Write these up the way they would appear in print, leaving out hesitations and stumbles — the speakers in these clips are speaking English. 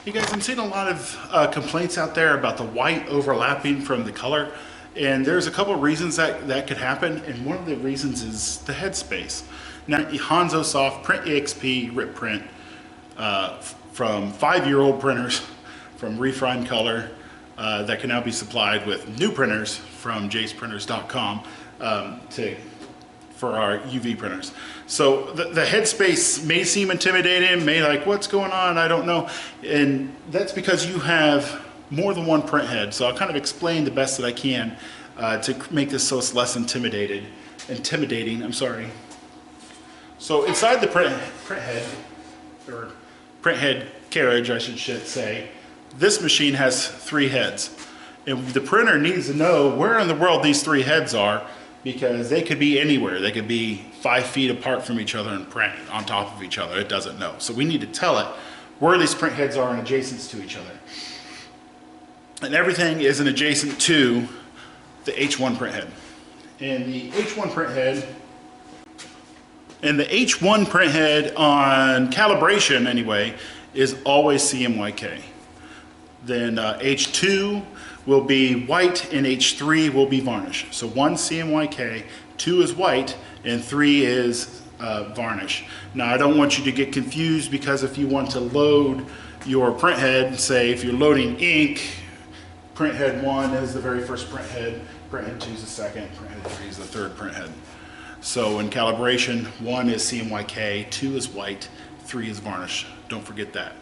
Hey guys, I'm seeing a lot of complaints out there about the white overlapping from the color, and there's a couple of reasons that could happen, and one of the reasons is the headspace. Now, hosonsoft printexp rip print from 5-year-old printers from Refine Color that can now be supplied with new printers from jaceprinters.com for our UV printers. So the headspace may seem intimidating, may like, what's going on? I don't know. And that's because you have more than one print head. So I'll kind of explain the best that I can to make this so it's less intimidating. I'm sorry. So inside the print head, or print head carriage, I should say, this machine has 3 heads. And the printer needs to know where in the world these 3 heads are, because they could be anywhere. They could be 5 feet apart from each other and print on top of each other. It doesn't know. So we need to tell it where these print heads are and adjacent to each other. And everything is an adjacent to the H1 print head. And the H1 print head on calibration anyway is always CMYK. Then H2 will be white and H3 will be varnish. So 1 CMYK, 2 is white, and 3 is varnish. Now I don't want you to get confused, because if you want to load your print head, say if you're loading ink, print head 1 is the very first print head 2 is the second, print head 3 is the third print head. So in calibration, 1 is CMYK, 2 is white, 3 is varnish. Don't forget that.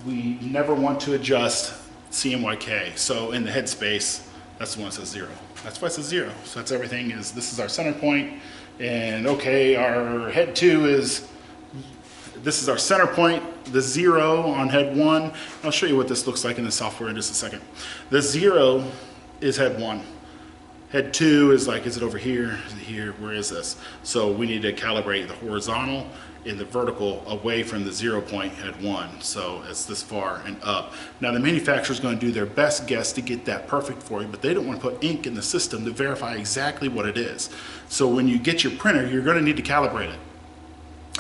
We never want to adjust CMYK. So in the headspace, that's the one that says 0. That's why it says 0. So that's everything is, this is our center point, and okay, our head 2 is, this is our center point, the 0 on head 1. I'll show you what this looks like in the software in just a second. The 0 is head 1. Head 2 is like, is it over here? Is it here? Where is this? So we need to calibrate the horizontal and the vertical away from the 0 point head 1. So it's this far and up. Now the manufacturer is going to do their best guess to get that perfect for you, but they don't want to put ink in the system to verify exactly what it is. So when you get your printer, you're going to need to calibrate it.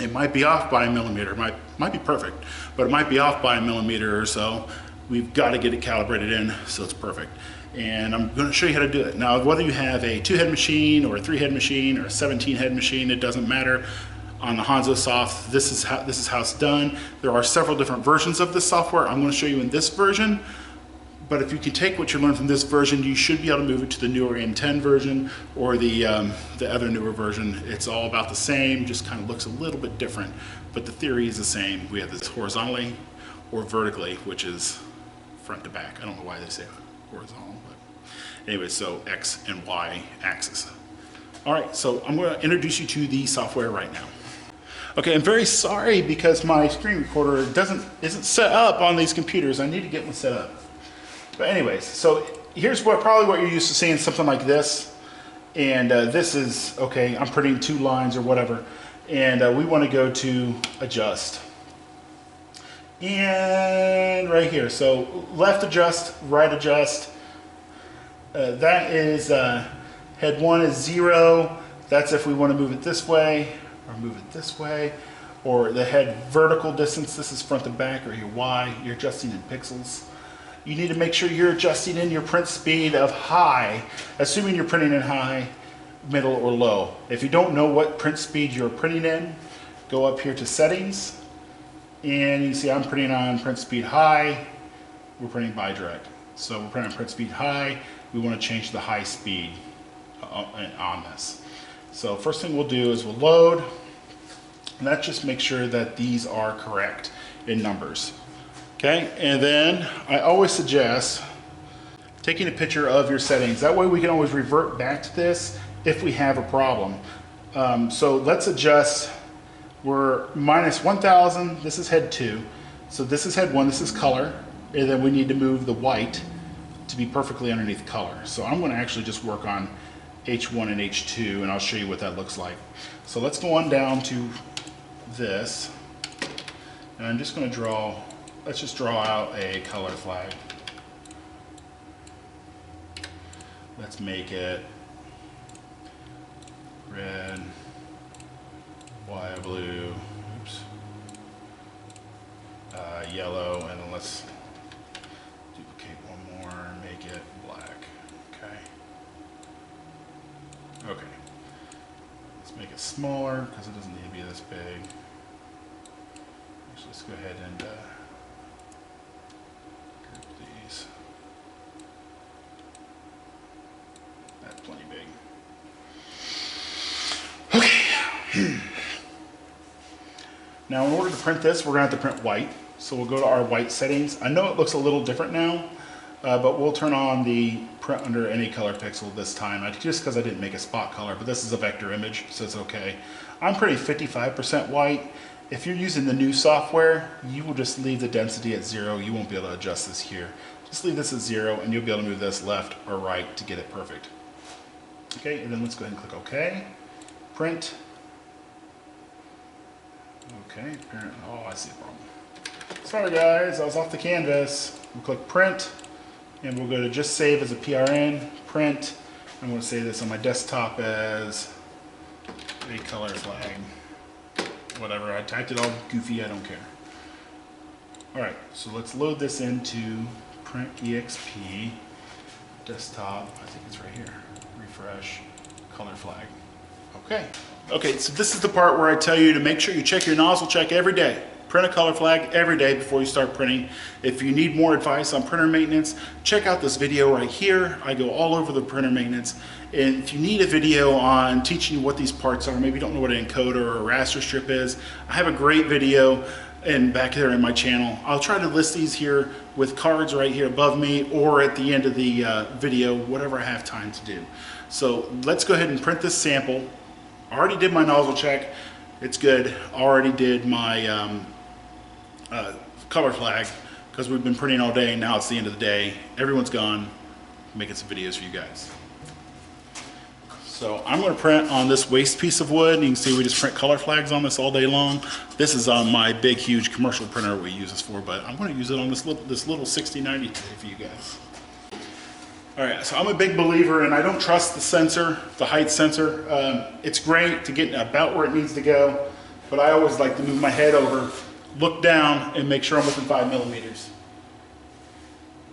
It might be off by a millimeter. It might be perfect, but it might be off by a millimeter or so. We've got to get it calibrated in so it's perfect. And I'm going to show you how to do it. Now, whether you have a 2-head machine or a 3-head machine or a 17-head machine, it doesn't matter. On the hosonsoft, this is how it's done. There are several different versions of this software. I'm going to show you in this version, but if you can take what you learned from this version, you should be able to move it to the newer M10 version or the other newer version. It's all about the same, just kind of looks a little bit different, but the theory is the same. We have this horizontally or vertically, which is front to back. I don't know why they say horizontal, but anyway, so X and Y axis. All right, so I'm going to introduce you to the software right now. Okay, I'm very sorry because my screen recorder isn't set up on these computers. I need to get one set up. But anyways, so here's probably what you're used to seeing, something like this. And this is, okay, I'm printing 2 lines or whatever. And we want to go to adjust. And right here, so left adjust, right adjust. That is, head 1 is 0. That's if we want to move it this way or move it this way. Or the head vertical distance, this is front to back, or your Y, you're adjusting in pixels. You need to make sure you're adjusting in your print speed of high, assuming you're printing in high, middle, or low. If you don't know what print speed you're printing in, go up here to settings, and you see I'm printing on print speed high. We're printing bi-direct. So we're printing on print speed high. We want to change the high speed on this. So first thing we'll do is we'll load, and that just makes sure that these are correct in numbers. Okay, and then I always suggest taking a picture of your settings. That way we can always revert back to this if we have a problem. So let's adjust. We're minus 1000. This is head 2. So this is head 1. This is color. And then we need to move the white to be perfectly underneath color. So I'm going to actually just work on H1 and H2, and I'll show you what that looks like. So let's go on down to this. And I'm just going to draw, let's just draw out a color flag. Let's make it red, Y blue, oops, yellow, and then let's duplicate one more and make it black. Okay. Let's make it smaller because it doesn't need to be this big. Let's go ahead and group these. That's plenty big. Okay. Now in order to print this, we're going to have to print white. So we'll go to our white settings. I know it looks a little different now, but we'll turn on the print under any color pixel this time, just because I didn't make a spot color, but this is a vector image, so it's okay. I'm pretty 55% white. If you're using the new software, you will just leave the density at 0. You won't be able to adjust this here. Just leave this at 0 and you'll be able to move this left or right to get it perfect. Okay, and then let's go ahead and click OK. Print. Okay, parent. Oh, I see a problem. Sorry guys, I was off the canvas. We'll click print and we'll go to just save as a PRN, print. I'm going to save this on my desktop as a color flag. Whatever, I typed it all goofy, I don't care. Alright, so let's load this into printexp, desktop, I think it's right here, refresh, color flag. Okay, so this is the part where I tell you to make sure you check your nozzle check every day. Print a color flag every day before you start printing. If you need more advice on printer maintenance, check out this video right here. I go all over the printer maintenance. And if you need a video on teaching you what these parts are, maybe you don't know what an encoder or a raster strip is, I have a great video back there in my channel. I'll try to list these here with cards right here above me or at the end of the video, whatever I have time to do. So let's go ahead and print this sample. I already did my nozzle check. It's good. Already did my color flag because we've been printing all day and now it's the end of the day. Everyone's gone. I'm making some videos for you guys. So I'm going to print on this waste piece of wood. You can see we just print color flags on this all day long. This is on my big, huge commercial printer we use this for, but I'm going to use it on this little 6090 today for you guys. All right, so I'm a big believer, and I don't trust the sensor, the height sensor. It's great to get about where it needs to go, but I always like to move my head over, look down, and make sure I'm within 5 millimeters.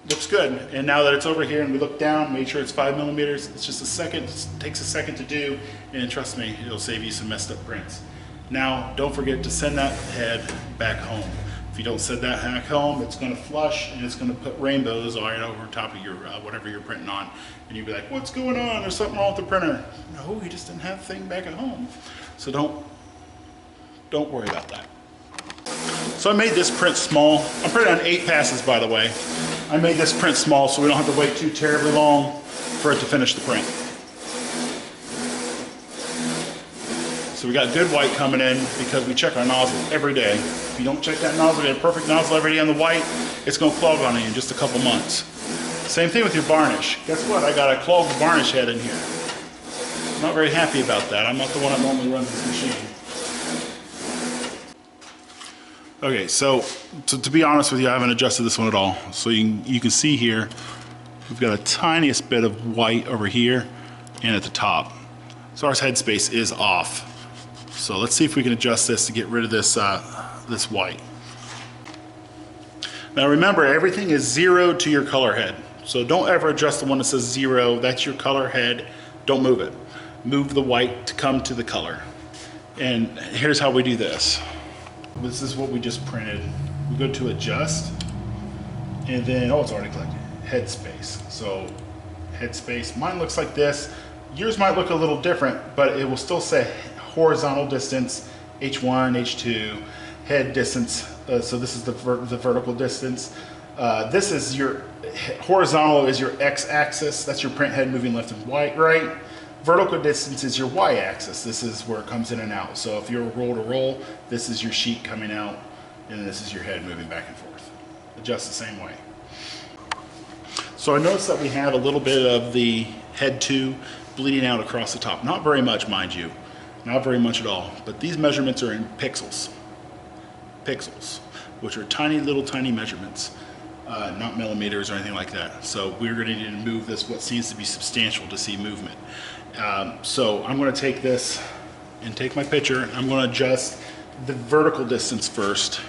Looks good, and now that it's over here and we look down, make sure it's 5 millimeters. It's just a second, it takes a second to do, and trust me, it'll save you some messed up prints. Now, don't forget to send that head back home. If you don't send that back home, it's going to flush and it's going to put rainbows right over top of your whatever you're printing on, and you'll be like, "What's going on? There's something wrong with the printer." No, you just didn't have the thing back at home. So don't worry about that. So I made this print small. I'm printing on 8 passes, by the way. I made this print small so we don't have to wait too terribly long for it to finish the print. So we got good white coming in because we check our nozzle every day. If you don't check that nozzle, get a perfect nozzle every day on the white, it's going to clog on you in just a couple months. Same thing with your varnish. Guess what? I got a clogged varnish head in here. I'm not very happy about that. I'm not the one that normally runs this machine. Okay, so to be honest with you, I haven't adjusted this one at all. So you can see here, we've got a tiniest bit of white over here and at the top. So our headspace is off. So let's see if we can adjust this to get rid of this, this white. Now remember, everything is 0 to your color head. So don't ever adjust the one that says 0. That's your color head. Don't move it. Move the white to come to the color. And here's how we do this. This is what we just printed. We go to adjust, and then, oh, it's already clicked. Headspace. So headspace, mine looks like this. Yours might look a little different, but it will still say horizontal distance, H1, H2, head distance. So this is the vertical distance. This is your horizontal is your x-axis. That's your print head moving left and right. Vertical distance is your y-axis. This is where it comes in and out. So if you're roll to roll, this is your sheet coming out, and this is your head moving back and forth. Adjust the same way. So I noticed that we have a little bit of the head 2 bleeding out across the top. Not very much, mind you. Not very much at all. But these measurements are in pixels. Pixels, which are tiny measurements. Not millimeters or anything like that. So we're going to need to move this, what seems to be substantial, to see movement. So I'm going to take this and take my picture. I'm going to adjust the vertical distance first.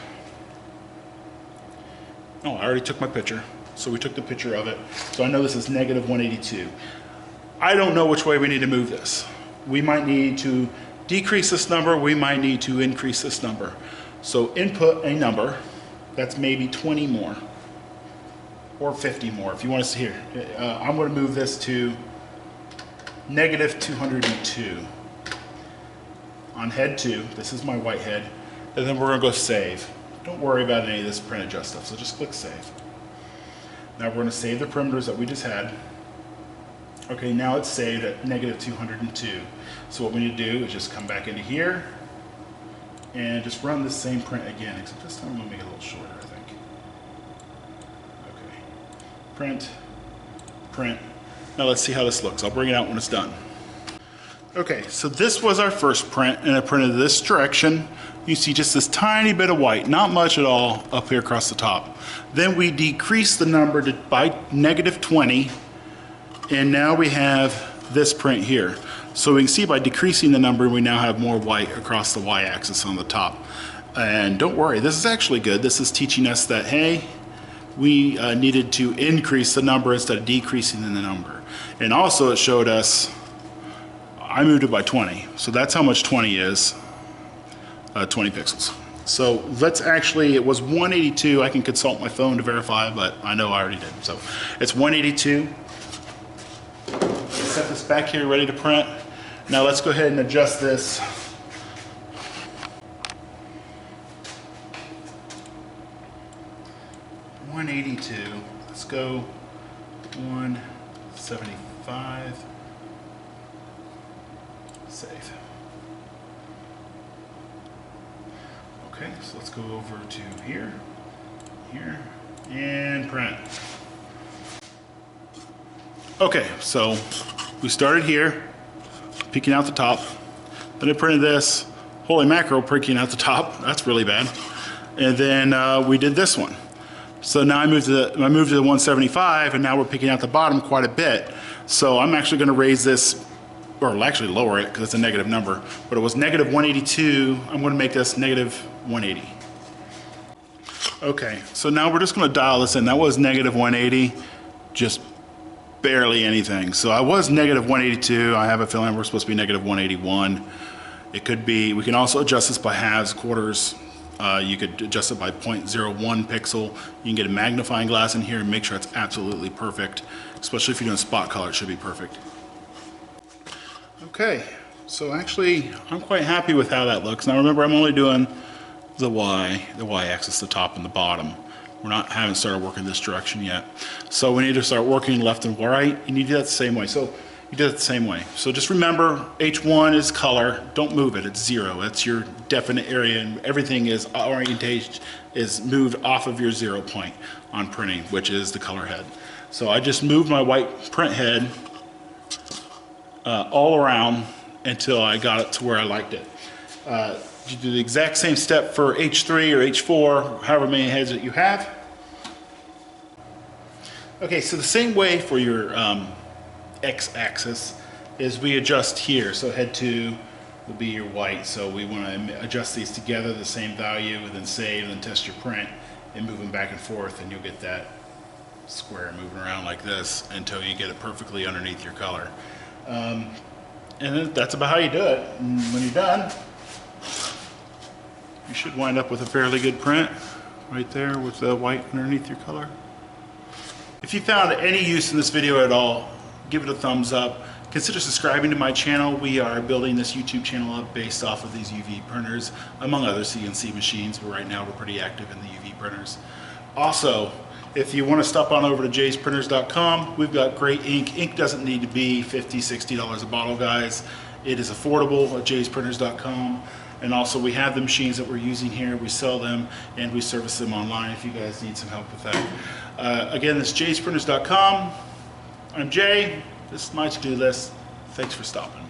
Oh, I already took my picture. So we took the picture of it. So I know this is negative 182. I don't know which way we need to move this. We might need to decrease this number. We might need to increase this number. So input a number that's maybe 20 more or 50 more if you want to see here. I'm going to move this to negative 202 on head 2. This is my white head. And then we're going to go save. Don't worry about any of this print adjust stuff, so just click save. Now we're going to save the perimeters that we just had. Okay, now it's saved at negative 202. So what we need to do is just come back into here and just run the same print again, except this time I'm going to make it a little shorter, I think. Okay, print, print. Now let's see how this looks. I'll bring it out when it's done. Okay, so this was our first print, and I printed this direction. You see just this tiny bit of white, not much at all up here across the top. Then we decreased the number by negative 20, and now we have this print here. So we can see by decreasing the number, we now have more white across the y-axis on the top. And don't worry, this is actually good. This is teaching us that, hey, we needed to increase the number instead of decreasing the number. And also it showed us, I moved it by 20. So that's how much 20 is, 20 pixels. So let's actually, it was 182. I can consult my phone to verify, but I know I already did. So it's 182. Set this back here, ready to print. Now let's go ahead and adjust this. $182. Let's go 175. Save. Okay, so let's go over to here, here, and print. Okay, so we started here, peeking out the top. Then I printed this, holy mackerel, peeking out the top. That's really bad. And then we did this one. So now I moved to the 175, and now we're peeking out the bottom quite a bit. So I'm actually going to raise this, or I'll actually lower it because it's a negative number. But it was negative 182. I'm going to make this negative 180. Okay, so now we're just going to dial this in. That was negative 180, just barely anything. So I was negative 182. I have a feeling we're supposed to be negative 181. It could be, we can also adjust this by halves, quarters. You could adjust it by 0.01 pixel. You can get a magnifying glass in here and make sure it's absolutely perfect. Especially if you're doing spot color, it should be perfect. Okay, so actually I'm quite happy with how that looks. Now remember, I'm only doing the y-axis, the top and the bottom. Haven't started working this direction yet. So we need to start working left and right, and you do that the same way. So you do it the same way. So just remember, H1 is color. Don't move it, it's 0. That's your definite area, and everything is orientation is moved off of your 0 point on printing, which is the color head. So I just moved my white print head all around until I got it to where I liked it. You do the exact same step for H3 or H4, however many heads that you have. Okay, so the same way for your x-axis is we adjust here. So head 2 will be your white. So we want to adjust these together, the same value, and then save, and then test your print, and move them back and forth, and you'll get that square moving around like this until you get it perfectly underneath your color. And then that's about how you do it. And when you're done, you should wind up with a fairly good print right there with the white underneath your color. If you found any use in this video at all, give it a thumbs up. Consider subscribing to my channel. We are building this YouTube channel up based off of these UV printers, among other CNC machines, but right now we're pretty active in the UV printers. Also, if you want to stop on over to jaysprinters.com, we've got great ink. Ink doesn't need to be $50, $60 a bottle, guys. It is affordable at jaysprinters.com. And also we have the machines that we're using here. We sell them and we service them online if you guys need some help with that. Again, this is jaysprinters.com. I'm Jay. This is my to-do list. Thanks for stopping.